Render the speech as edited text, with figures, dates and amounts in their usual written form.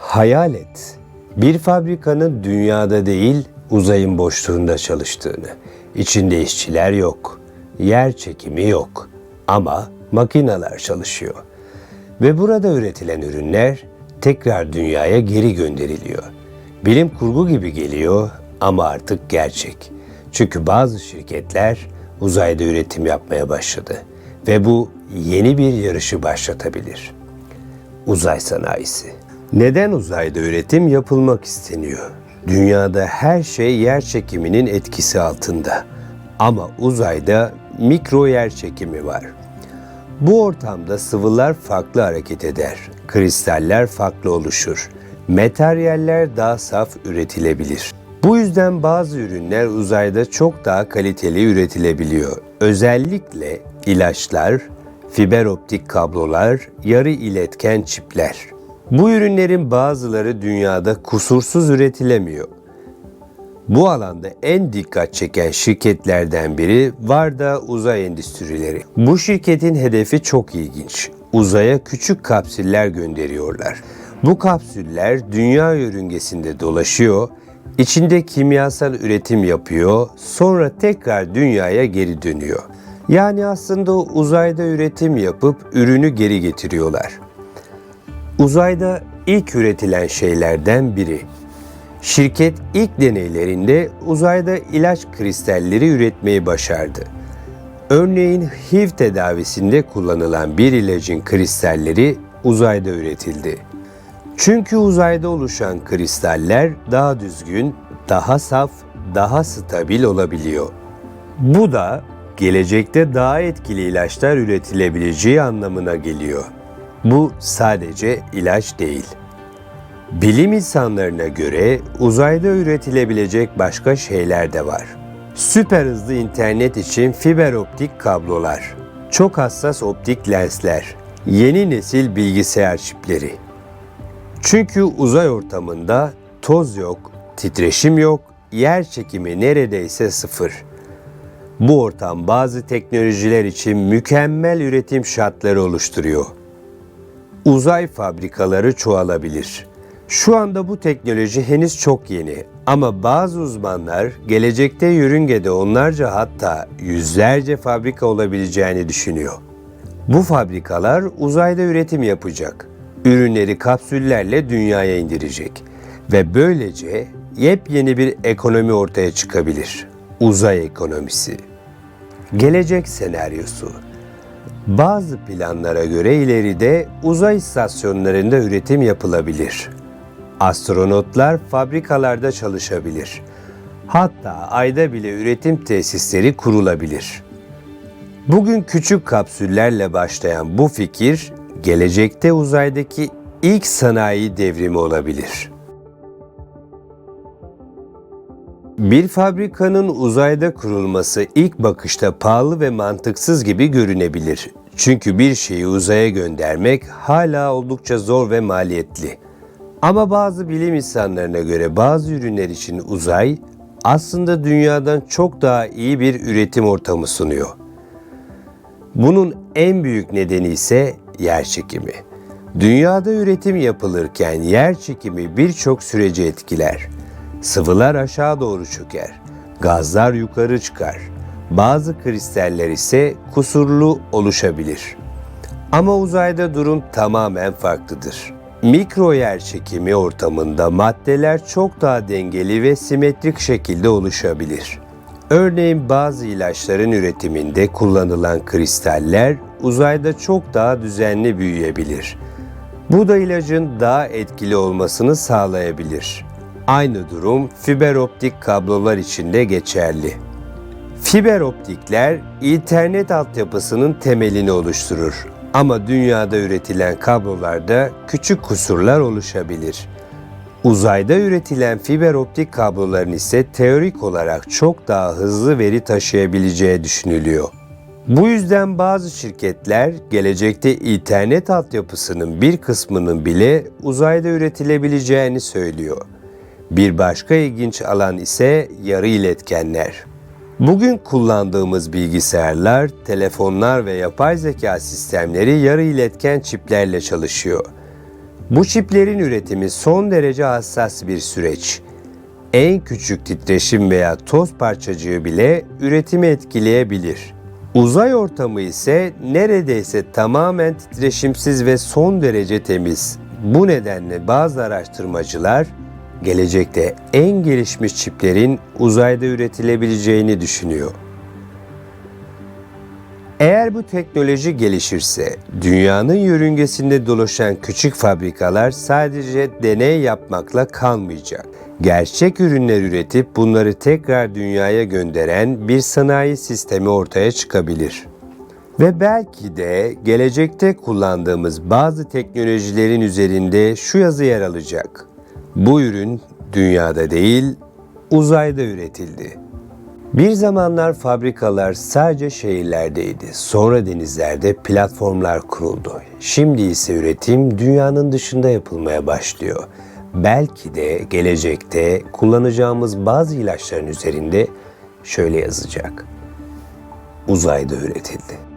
Hayal et, bir fabrikanın dünyada değil, uzayın boşluğunda çalıştığını. İçinde işçiler yok, yer çekimi yok ama makineler çalışıyor. Ve burada üretilen ürünler tekrar dünyaya geri gönderiliyor. Bilim kurgu gibi geliyor ama artık gerçek. Çünkü bazı şirketler uzayda üretim yapmaya başladı ve bu yeni bir yarışı başlatabilir. Uzay sanayisi. Neden uzayda üretim yapılmak isteniyor? Dünyada her şey yer çekiminin etkisi altında. Ama uzayda mikro yer çekimi var. Bu ortamda sıvılar farklı hareket eder, kristaller farklı oluşur, materyaller daha saf üretilebilir. Bu yüzden bazı ürünler uzayda çok daha kaliteli üretilebiliyor. Özellikle ilaçlar, fiber optik kablolar, yarı iletken çipler. Bu ürünlerin bazıları dünyada kusursuz üretilemiyor. Bu alanda en dikkat çeken şirketlerden biri Varda Uzay Endüstrileri. Bu şirketin hedefi çok ilginç. Uzaya küçük kapsüller gönderiyorlar. Bu kapsüller dünya yörüngesinde dolaşıyor, içinde kimyasal üretim yapıyor, sonra tekrar dünyaya geri dönüyor. Yani aslında uzayda üretim yapıp ürünü geri getiriyorlar. Uzayda ilk üretilen şeylerden biri. Şirket ilk deneylerinde uzayda ilaç kristalleri üretmeyi başardı. Örneğin HIV tedavisinde kullanılan bir ilacın kristalleri uzayda üretildi. Çünkü uzayda oluşan kristaller daha düzgün, daha saf, daha stabil olabiliyor. Bu da gelecekte daha etkili ilaçlar üretilebileceği anlamına geliyor. Bu sadece ilaç değil. Bilim insanlarına göre uzayda üretilebilecek başka şeyler de var. Süper hızlı internet için fiber optik kablolar, çok hassas optik lensler, yeni nesil bilgisayar çipleri. Çünkü uzay ortamında toz yok, titreşim yok, yer çekimi neredeyse sıfır. Bu ortam bazı teknolojiler için mükemmel üretim şartları oluşturuyor. Uzay fabrikaları çoğalabilir. Şu anda bu teknoloji henüz çok yeni ama bazı uzmanlar gelecekte yörüngede onlarca hatta yüzlerce fabrika olabileceğini düşünüyor. Bu fabrikalar uzayda üretim yapacak, ürünleri kapsüllerle dünyaya indirecek ve böylece yepyeni bir ekonomi ortaya çıkabilir. Uzay ekonomisi. Gelecek senaryosu. Bazı planlara göre ileride uzay istasyonlarında üretim yapılabilir. Astronotlar fabrikalarda çalışabilir. Hatta ayda bile üretim tesisleri kurulabilir. Bugün küçük kapsüllerle başlayan bu fikir, gelecekte uzaydaki ilk sanayi devrimi olabilir. Bir fabrikanın uzayda kurulması ilk bakışta pahalı ve mantıksız gibi görünebilir. Çünkü bir şeyi uzaya göndermek hala oldukça zor ve maliyetli. Ama bazı bilim insanlarına göre bazı ürünler için uzay aslında dünyadan çok daha iyi bir üretim ortamı sunuyor. Bunun en büyük nedeni ise yer çekimi. Dünyada üretim yapılırken yer çekimi birçok süreci etkiler. Sıvılar aşağı doğru çöker, gazlar yukarı çıkar. Bazı kristaller ise kusurlu oluşabilir. Ama uzayda durum tamamen farklıdır. Mikro yerçekimi ortamında maddeler çok daha dengeli ve simetrik şekilde oluşabilir. Örneğin bazı ilaçların üretiminde kullanılan kristaller uzayda çok daha düzenli büyüyebilir. Bu da ilacın daha etkili olmasını sağlayabilir. Aynı durum fiber optik kablolar için de geçerli. Fiber optikler internet altyapısının temelini oluşturur. Ama dünyada üretilen kablolarda küçük kusurlar oluşabilir. Uzayda üretilen fiber optik kabloların ise teorik olarak çok daha hızlı veri taşıyabileceği düşünülüyor. Bu yüzden bazı şirketler gelecekte internet altyapısının bir kısmının bile uzayda üretilebileceğini söylüyor. Bir başka ilginç alan ise yarı iletkenler. Bugün kullandığımız bilgisayarlar, telefonlar ve yapay zeka sistemleri yarı iletken çiplerle çalışıyor. Bu çiplerin üretimi son derece hassas bir süreç. En küçük titreşim veya toz parçacığı bile üretimi etkileyebilir. Uzay ortamı ise neredeyse tamamen titreşimsiz ve son derece temiz. Bu nedenle bazı araştırmacılar gelecekte en gelişmiş çiplerin uzayda üretilebileceğini düşünüyor. Eğer bu teknoloji gelişirse, dünyanın yörüngesinde dolaşan küçük fabrikalar sadece deney yapmakla kalmayacak. Gerçek ürünler üretip bunları tekrar dünyaya gönderen bir sanayi sistemi ortaya çıkabilir. Ve belki de gelecekte kullandığımız bazı teknolojilerin üzerinde şu yazı yer alacak. Bu ürün dünyada değil, uzayda üretildi. Bir zamanlar fabrikalar sadece şehirlerdeydi. Sonra denizlerde platformlar kuruldu. Şimdi ise üretim dünyanın dışında yapılmaya başlıyor. Belki de gelecekte kullanacağımız bazı ilaçların üzerinde şöyle yazacak: uzayda üretildi.